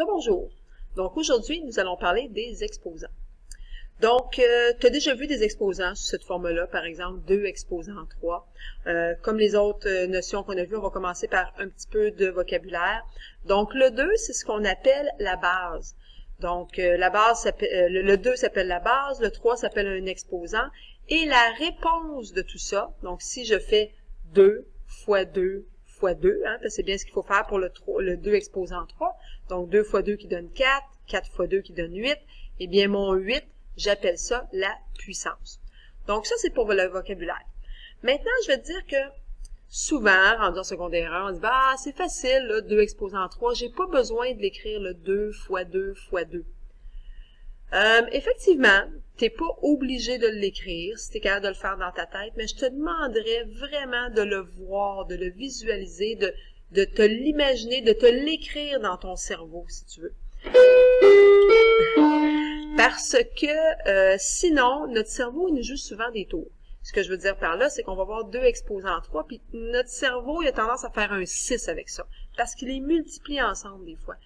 Rebonjour. Donc aujourd'hui, nous allons parler des exposants. Donc, tu as déjà vu des exposants sous cette forme-là, par exemple 2 exposants 3. Comme les autres notions qu'on a vues, on va commencer par un petit peu de vocabulaire. Donc le 2, c'est ce qu'on appelle la base. Donc la base, le 2 s'appelle la base, le 3 s'appelle un exposant. Et la réponse de tout ça, donc si je fais 2 fois 2 fois 2, hein, c'est bien ce qu'il faut faire pour le 2 exposant 3. Donc 2 fois 2 qui donne 4, 4 fois 2 qui donne 8. Eh bien mon 8, j'appelle ça la puissance. Donc ça, c'est pour le vocabulaire. Maintenant, je vais te dire que souvent, rendu en secondaire 1, on dit « Bah, c'est facile, là, 2 exposant 3, j'ai pas besoin de l'écrire le 2 fois 2 fois 2. » Effectivement, tu n'es pas obligé de l'écrire si tu es capable de le faire dans ta tête, mais je te demanderais vraiment de le voir, de le visualiser, de te l'imaginer, de te l'écrire dans ton cerveau, si tu veux. Parce que sinon, notre cerveau, il nous joue souvent des tours. Ce que je veux dire par là, c'est qu'on va voir 2 exposants 3, puis notre cerveau, il a tendance à faire un 6 avec ça, parce qu'il les multiplie ensemble des fois.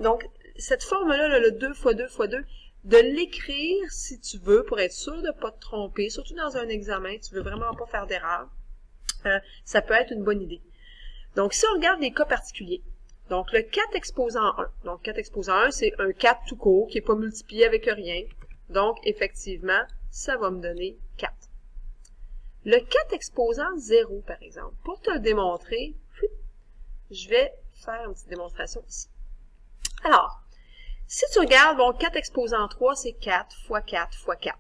Donc, cette forme-là, le 2 fois 2 fois 2, de l'écrire si tu veux, pour être sûr de ne pas te tromper, surtout dans un examen, tu veux vraiment pas faire d'erreur, ça peut être une bonne idée. Donc, si on regarde des cas particuliers, donc le 4 exposant 1, donc 4 exposant 1, c'est un 4 tout court qui n'est pas multiplié avec rien, donc effectivement, ça va me donner 4. Le 4 exposant 0, par exemple, pour te le démontrer, je vais faire une petite démonstration ici. Alors, si tu regardes, bon, 4 exposant 3, c'est 4 fois 4 fois 4.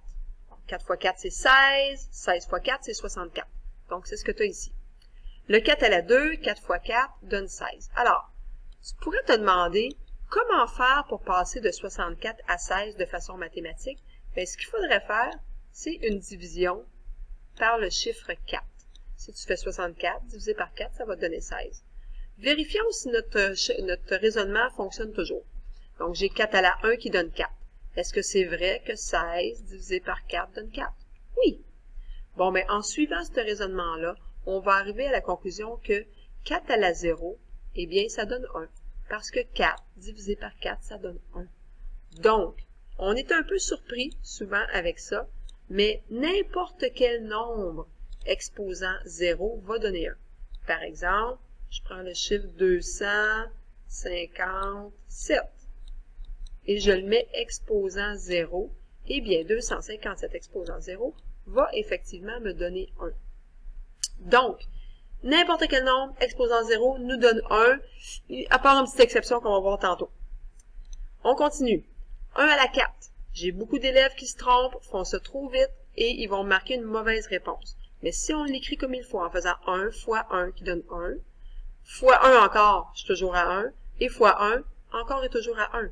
Donc, 4 fois 4, c'est 16. 16 fois 4, c'est 64. Donc, c'est ce que tu as ici. Le 4 à la 2, 4 fois 4 donne 16. Alors, tu pourrais te demander comment faire pour passer de 64 à 16 de façon mathématique. Bien, ce qu'il faudrait faire, c'est une division par le chiffre 4. Si tu fais 64 divisé par 4, ça va te donner 16. Vérifions si notre raisonnement fonctionne toujours. Donc, j'ai 4 à la 1 qui donne 4. Est-ce que c'est vrai que 16 divisé par 4 donne 4? Oui. Bon, mais en suivant ce raisonnement-là, on va arriver à la conclusion que 4 à la 0, eh bien, ça donne 1. Parce que 4 divisé par 4, ça donne 1. Donc, on est un peu surpris souvent avec ça, mais n'importe quel nombre exposant 0 va donner 1. Par exemple, je prends le chiffre 257 et je le mets exposant 0. Eh bien, 257 exposant 0 va effectivement me donner 1. Donc, n'importe quel nombre exposant 0 nous donne 1, à part une petite exception qu'on va voir tantôt. On continue. 1 à la 4. J'ai beaucoup d'élèves qui se trompent, font ça trop vite, et ils vont marquer une mauvaise réponse. Mais si on l'écrit comme il faut, en faisant 1 fois 1 qui donne 1, fois 1 encore, je suis toujours à 1, et fois 1, encore et toujours à 1.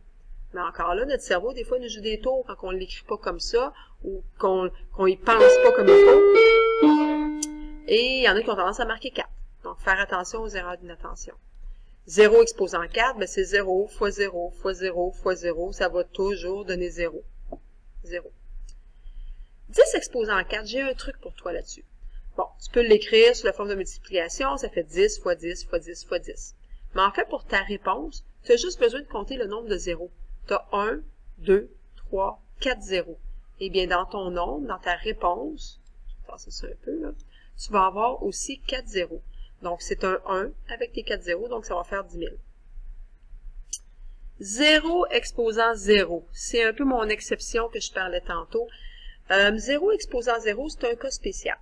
Mais encore là, notre cerveau, des fois, nous joue des tours quand on ne l'écrit pas comme ça, ou qu'on y pense pas comme il faut. Et il y en a qui ont tendance à marquer 4. Donc, faire attention aux erreurs d'inattention. 0 exposant 4, ben c'est 0 fois 0 fois 0 fois 0, ça va toujours donner 0. 0. 10 exposant 4, j'ai un truc pour toi là-dessus. Bon, tu peux l'écrire sous la forme de multiplication, ça fait 10 fois 10 fois 10 fois 10. Mais en fait, pour ta réponse, tu as juste besoin de compter le nombre de zéros. Tu as 1, 2, 3, 4 zéros. Eh bien, dans ton nombre, dans ta réponse, je vais passer ça un peu, là, tu vas avoir aussi 4 zéros. Donc, c'est un 1 avec tes 4 zéros, donc ça va faire 10 000. 0 exposant 0, c'est un peu mon exception que je parlais tantôt. 0 exposant 0, c'est un cas spécial.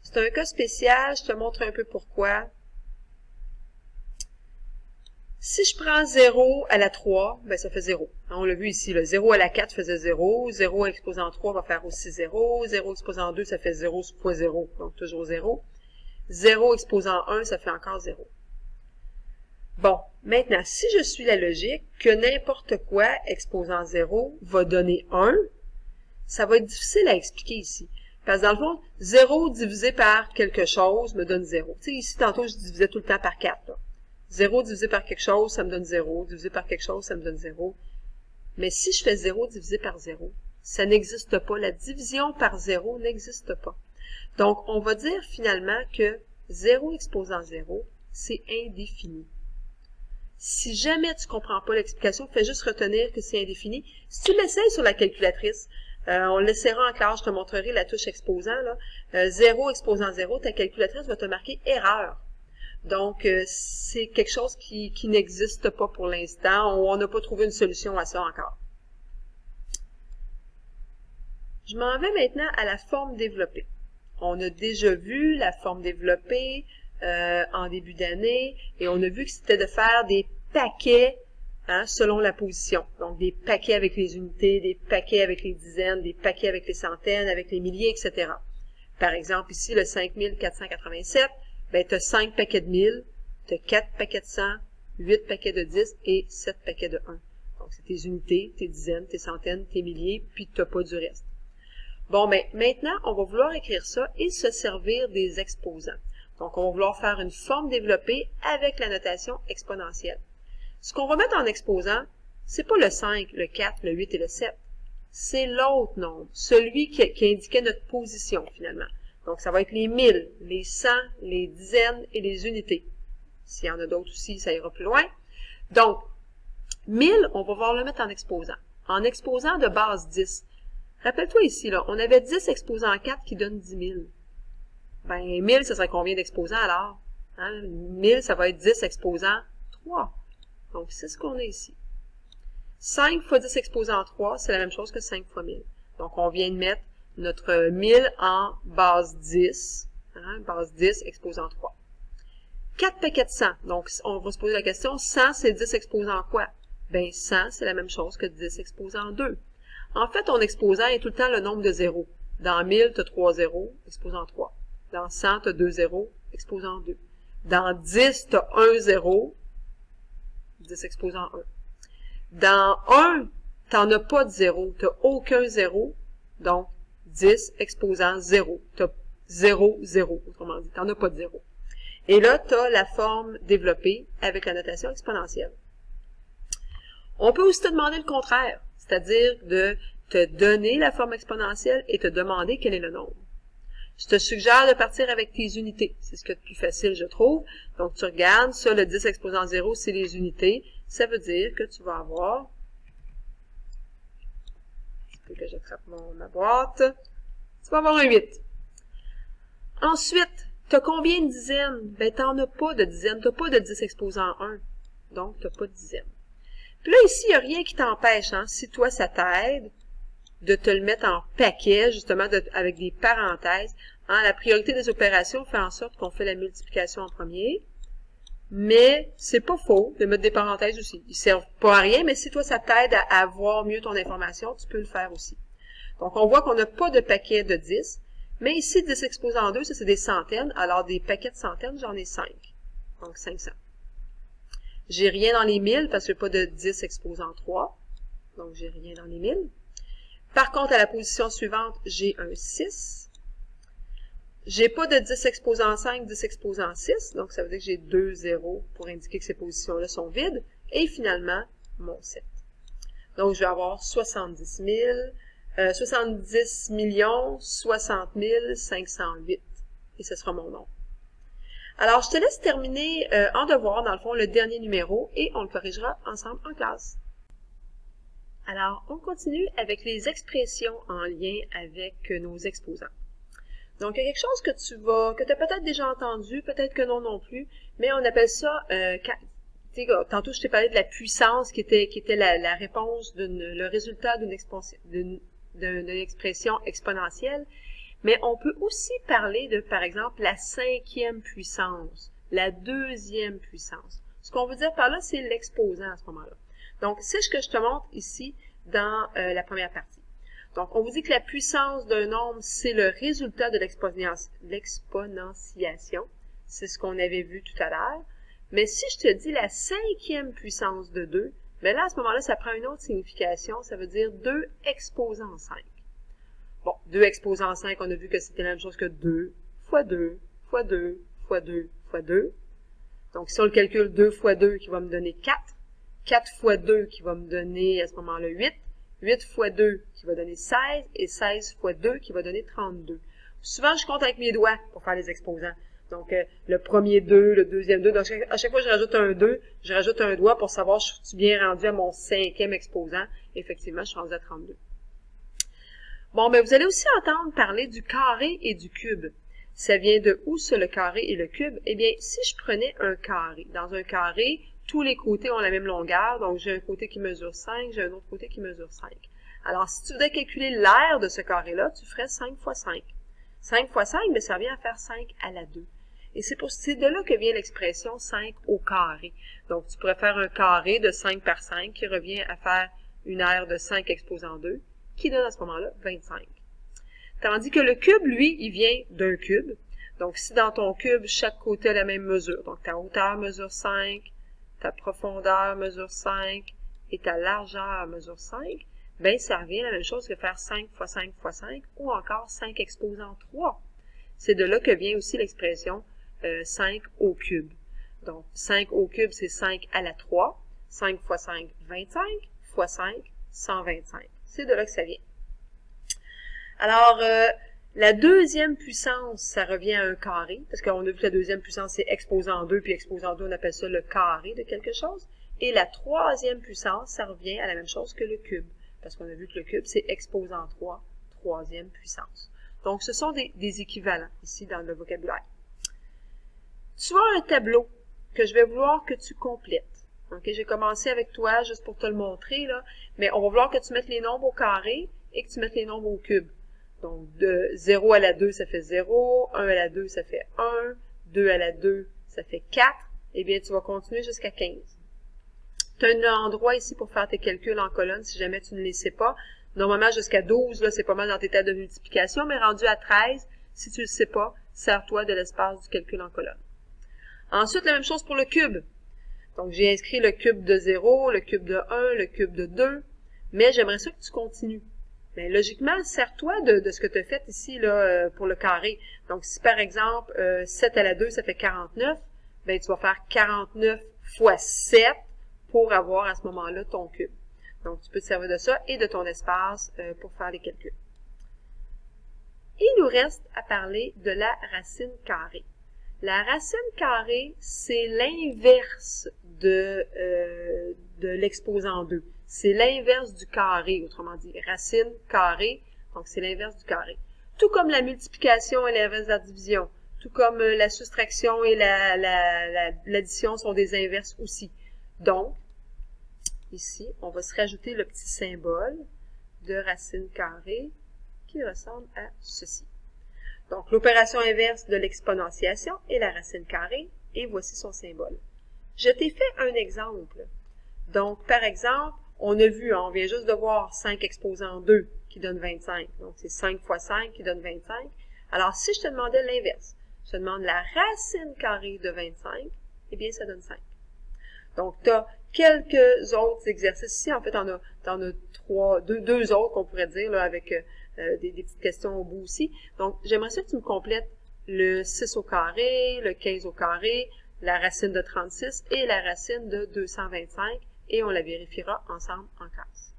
C'est un cas spécial, je te montre un peu pourquoi. Si je prends 0 à la 3, ben ça fait 0. On l'a vu ici, le 0 à la 4 faisait 0, 0 exposant 3 va faire aussi 0, 0 exposant 2, ça fait 0 fois 0, donc toujours 0. 0 exposant 1, ça fait encore 0. Bon, maintenant, si je suis la logique que n'importe quoi exposant 0 va donner 1, ça va être difficile à expliquer ici. Parce que dans le fond, 0 divisé par quelque chose me donne 0. Tu sais, ici, tantôt, je divisais tout le temps par 4. Là. 0 divisé par quelque chose, ça me donne 0. Divisé par quelque chose, ça me donne 0. Mais si je fais 0 divisé par 0, ça n'existe pas. La division par 0 n'existe pas. Donc, on va dire finalement que 0 exposant 0, c'est indéfini. Si jamais tu ne comprends pas l'explication, fais juste retenir que c'est indéfini. Si tu l'essayes sur la calculatrice, on l'essaiera en classe, je te montrerai la touche exposant, là, 0 exposant 0, ta calculatrice va te marquer erreur. Donc, c'est quelque chose qui n'existe pas pour l'instant. On n'a pas trouvé une solution à ça encore. Je m'en vais maintenant à la forme développée. On a déjà vu la forme développée en début d'année et on a vu que c'était de faire des paquets selon la position. Donc, des paquets avec les unités, des paquets avec les dizaines, des paquets avec les centaines, avec les milliers, etc. Par exemple, ici, le 5487, ben, tu as 5 paquets de 1000, tu as 4 paquets de 100, 8 paquets de 10 et 7 paquets de 1. Donc, c'est tes unités, tes dizaines, tes centaines, tes milliers, puis tu n'as pas du reste. Bon, ben, maintenant, on va vouloir écrire ça et se servir des exposants. Donc, on va vouloir faire une forme développée avec la notation exponentielle. Ce qu'on va mettre en exposant, c'est pas le 5, le 4, le 8 et le 7. C'est l'autre nombre, celui qui indiquait notre position, finalement. Donc, ça va être les 1000, les 100, les dizaines et les unités. S'il y en a d'autres aussi, ça ira plus loin. Donc, 1000, on va voir le mettre en exposant. En exposant de base 10. Rappelle-toi ici, là, on avait 10 exposants 4 qui donnent 10 000. Ben, 1000, ça serait combien d'exposants alors? 1000, ça va être 10 exposants 3. Donc, c'est ce qu'on a ici. 5 fois 10 exposants 3, c'est la même chose que 5 fois 1000. Donc, on vient de mettre notre 1000 en base 10. Base 10 exposant 3. 4 paquets de 100. Donc, on va se poser la question, 100, c'est 10 exposant quoi? Ben, 100, c'est la même chose que 10 exposant 2. En fait, ton exposant est tout le temps le nombre de zéros. Dans 1000, tu as 3 zéros, exposant 3. Dans 100, tu as 2 zéros, exposant 2. Dans 10, tu as 1 zéro, 10 exposant 1. Dans 1, tu n'en as pas de zéro, tu n'as aucun zéro, donc 10 exposant 0. Tu as 0, 0, autrement dit, tu n'en as pas de zéro. Et là, tu as la forme développée avec la notation exponentielle. On peut aussi te demander le contraire, c'est-à-dire de te donner la forme exponentielle et te demander quel est le nombre. Je te suggère de partir avec tes unités. C'est ce qui est le plus facile, je trouve. Donc, tu regardes, ça, le 10 exposant 0, c'est les unités. Ça veut dire que tu vas avoir... Il faut que j'attrape ma boîte. Tu vas avoir un 8. Ensuite, tu as combien de dizaines? Ben, tu n'en as pas de dizaines. Tu n'as pas de 10 exposant 1. Donc, tu n'as pas de dizaines. Puis là, ici, il n'y a rien qui t'empêche, si toi, ça t'aide, de te le mettre en paquet, justement, avec des parenthèses. La priorité des opérations fait en sorte qu'on fait la multiplication en premier. Mais c'est pas faux de mettre des parenthèses aussi. Ils servent pas à rien, mais si toi, ça t'aide à voir mieux ton information, tu peux le faire aussi. Donc, on voit qu'on n'a pas de paquet de 10. Mais ici, 10 exposant 2, ça, c'est des centaines. Alors, des paquets de centaines, j'en ai 5. Donc, 500. J'ai rien dans les 1000 parce que j'ai pas de 10 exposant 3. Donc, j'ai rien dans les 1000. Par contre, à la position suivante, j'ai un 6. J'ai pas de 10 exposant 5, 10 exposant 6. Donc, ça veut dire que j'ai 2 zéros pour indiquer que ces positions-là sont vides. Et finalement, mon 7. Donc, je vais avoir 70 millions 60 508. Et ce sera mon nombre. Alors, je te laisse terminer en devoir, dans le fond, le dernier numéro et on le corrigera ensemble en classe. Alors, on continue avec les expressions en lien avec nos exposants. Donc, il y a quelque chose que tu as peut-être déjà entendu, peut-être que non plus, mais on appelle ça, tantôt je t'ai parlé de la puissance qui était la réponse, le résultat d'une expression exponentielle. Mais on peut aussi parler de, par exemple, la 5e puissance, la 2e puissance. Ce qu'on veut dire par là, c'est l'exposant à ce moment-là. Donc, c'est ce que je te montre ici dans la première partie. Donc, on vous dit que la puissance d'un nombre, c'est le résultat de l'exponentiation. C'est ce qu'on avait vu tout à l'heure. Mais si je te dis la 5e puissance de 2, bien là, à ce moment-là, ça prend une autre signification. Ça veut dire 2 exposant 5. Bon, 2 exposant 5, on a vu que c'était la même chose que 2 fois 2 fois 2 fois 2 fois 2. Donc, si on le calcule 2 fois 2 qui va me donner 4, 4 fois 2 qui va me donner à ce moment-là 8, 8 fois 2 qui va donner 16 et 16 fois 2 qui va donner 32. Souvent, je compte avec mes doigts pour faire les exposants. Donc, le premier 2, le deuxième 2. Donc, à chaque fois que je rajoute un 2, je rajoute un doigt pour savoir si je suis bien rendu à mon 5e exposant. Effectivement, je suis rendu à 32. Bon, ben vous allez aussi entendre parler du carré et du cube. Ça vient de où, ça, le carré et le cube? Eh bien, si je prenais un carré, dans un carré, tous les côtés ont la même longueur, donc j'ai un côté qui mesure 5, j'ai un autre côté qui mesure 5. Alors, si tu voudrais calculer l'aire de ce carré-là, tu ferais 5 fois 5. 5 fois 5, bien, ça vient à faire 5 à la 2. Et c'est de là que vient l'expression 5 au carré. Donc, tu pourrais faire un carré de 5 par 5 qui revient à faire une aire de 5 exposant 2, qui donne à ce moment-là 25. Tandis que le cube, lui, il vient d'un cube. Donc, si dans ton cube, chaque côté a la même mesure, donc ta hauteur mesure 5, ta profondeur mesure 5 et ta largeur mesure 5, bien, ça revient à la même chose que faire 5 fois 5 fois 5 ou encore 5 exposant 3. C'est de là que vient aussi l'expression 5 au cube. Donc, 5 au cube, c'est 5 à la 3. 5 fois 5, 25. Fois 5, 125. C'est de là que ça vient. Alors, la deuxième puissance, ça revient à un carré, parce qu'on a vu que la deuxième puissance, c'est exposant 2, puis exposant 2, on appelle ça le carré de quelque chose. Et la troisième puissance, ça revient à la même chose que le cube, parce qu'on a vu que le cube, c'est exposant 3, troisième puissance. Donc, ce sont des équivalents ici dans le vocabulaire. Tu as un tableau que je vais vouloir que tu complètes. Okay, j'ai commencé avec toi juste pour te le montrer, là, mais on va vouloir que tu mettes les nombres au carré et que tu mettes les nombres au cube. Donc, de 0 à la 2, ça fait 0, 1 à la 2, ça fait 1, 2 à la 2, ça fait 4, eh bien, tu vas continuer jusqu'à 15. Tu as un endroit ici pour faire tes calculs en colonne, si jamais tu ne les sais pas. Normalement, jusqu'à 12, là, c'est pas mal dans tes tables de multiplication, mais rendu à 13, si tu ne le sais pas, sers-toi de l'espace du calcul en colonne. Ensuite, la même chose pour le cube. Donc, j'ai inscrit le cube de 0, le cube de 1, le cube de 2, mais j'aimerais ça que tu continues. Mais logiquement, sers-toi de ce que tu as fait ici là, pour le carré. Donc, si par exemple, 7 à la 2, ça fait 49, bien, tu vas faire 49 fois 7 pour avoir à ce moment-là ton cube. Donc, tu peux te servir de ça et de ton espace pour faire les calculs. Il nous reste à parler de la racine carrée. La racine carrée, c'est l'inverse de l'exposant 2. C'est l'inverse du carré, autrement dit. Racine carrée, donc c'est l'inverse du carré. Tout comme la multiplication est l'inverse de la division. Tout comme la soustraction et l'addition sont des inverses aussi. Donc, ici, on va se rajouter le petit symbole de racine carrée qui ressemble à ceci. Donc, l'opération inverse de l'exponentiation est la racine carrée, et voici son symbole. Je t'ai fait un exemple. Donc, par exemple, on a vu, on vient juste de voir 5 exposant 2 qui donne 25. Donc, c'est 5 fois 5 qui donne 25. Alors, si je te demandais l'inverse, je te demande la racine carrée de 25, eh bien, ça donne 5. Donc, tu as quelques autres exercices ici. En fait, t'en as deux autres qu'on pourrait dire, là, avec des petites questions au bout aussi. Donc, j'aimerais ça que tu me complètes le 6 au carré, le 15 au carré, la racine de 36 et la racine de 225, et on la vérifiera ensemble en classe.